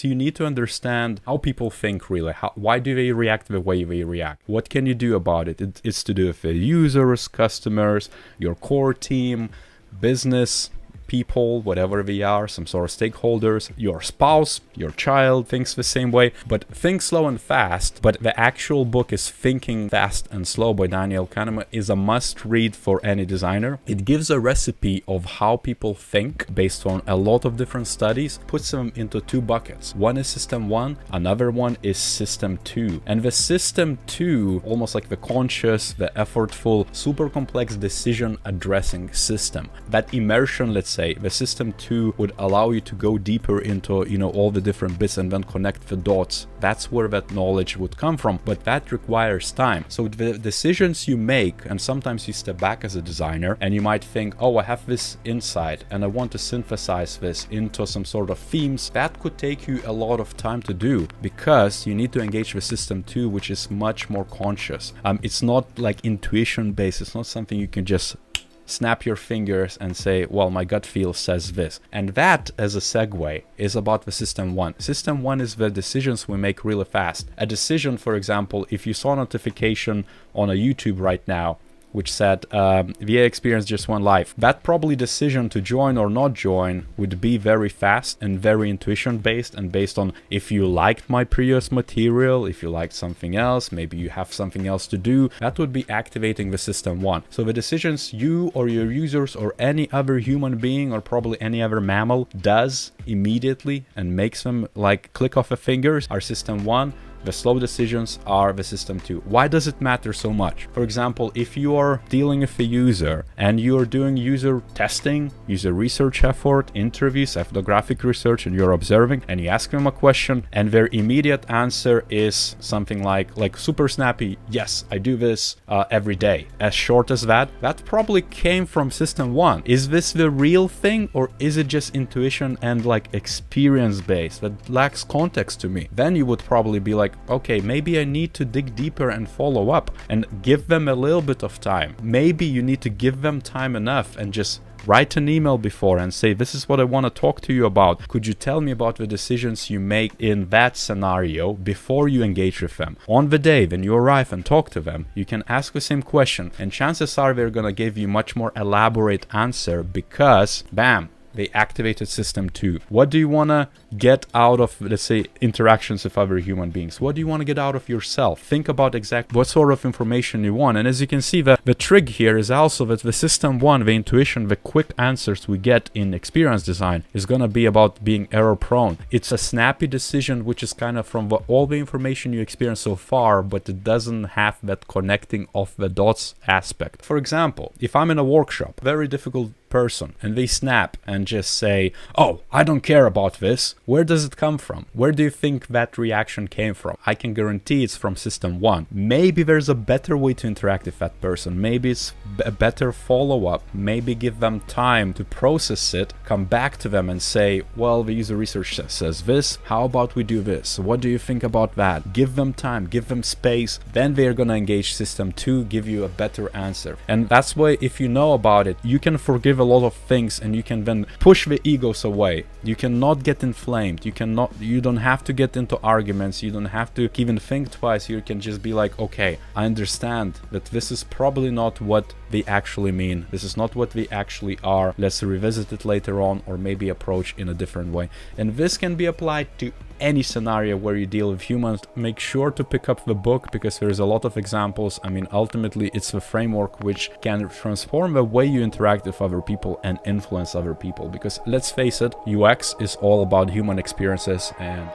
So you need to understand how people think really. Why do they react the way they react? What can you do about it? It's to do with the users, customers, your core team, business, people, whatever they are, some sort of stakeholders, your spouse, your child thinks the same way. But Think Slow and Fast, but the actual book is Thinking Fast and Slow by Daniel Kahneman, is a must read for any designer. It gives a recipe of how people think based on a lot of different studies, puts them into two buckets. One is system 1, another one is system 2. And the system 2, almost like the conscious, the effortful, super complex decision addressing system. That immersion, let's say, the system 2 would allow you to go deeper into, all the different bits and then connect the dots. That's where that knowledge would come from, but that requires time. So the decisions you make, and sometimes you step back as a designer and you might think, oh, I have this insight and I want to synthesize this into some sort of themes. That could take you a lot of time to do because you need to engage with system 2, which is much more conscious. It's not like intuition based. It's not something you can just snap your fingers and say, well, my gut feel says this. And that, as a segue, is about the system 1. System 1 is the decisions we make really fast. A decision, for example, if you saw a notification on a YouTube right now which said vaexperience just went live, that probably decision to join or not join would be very fast and very intuition based, and based on if you liked my previous material, if you liked something else, maybe you have something else to do, that would be activating the system 1. So the decisions you or your users or any other human being or probably any other mammal does immediately and makes them like click off the fingers are system 1. The slow decisions are the system 2. Why does it matter so much? For example, if you are dealing with a user and you are doing user testing, user research effort, interviews, ethnographic research, and you're observing and you ask them a question and their immediate answer is something like super snappy, yes, I do this every day. As short as that probably came from system 1. Is this the real thing or is it just intuition and like experience based that lacks context to me? Then you would probably be like, okay, maybe I need to dig deeper and follow up and give them a little bit of time. Maybe you need to give them time enough and just write an email before and say, this is what I want to talk to you about. Could you tell me about the decisions you make in that scenario before you engage with them? On the day when you arrive and talk to them, you can ask the same question and chances are they're going to give you much more elaborate answer because, bam, they activated system 2. What do you want to get out of, let's say, interactions with other human beings? What do you want to get out of yourself? Think about exactly what sort of information you want. And as you can see, the trick here is also that the system 1, the intuition, the quick answers we get in experience design is going to be about being error prone. It's a snappy decision, which is kind of from all the information you experience so far, but it doesn't have that connecting of the dots aspect. For example, if I'm in a workshop, very difficult person, and they snap and just say, oh, I don't care about this. Where does it come from? Where do you think that reaction came from? I can guarantee it's from system 1. Maybe there's a better way to interact with that person. Maybe it's a better follow-up. Maybe give them time to process it, come back to them and say, well, the user research says this. How about we do this? What do you think about that? Give them time, give them space. Then they're going to engage system 2, give you a better answer. And that's why if you know about it, you can forgive a lot of things and you can then push the egos away. You cannot get inflamed. You don't have to get into arguments. You don't have to even think twice. You can just be like, okay, I understand that this is probably not what they actually mean. This is not what they actually are. Let's revisit it later on or maybe approach in a different way. And this can be applied to any scenario where you deal with humans. Make sure to pick up the book because there's a lot of examples. I mean, ultimately, it's the framework which can transform the way you interact with other people and influence other people. Because let's face it, UX is all about human experiences and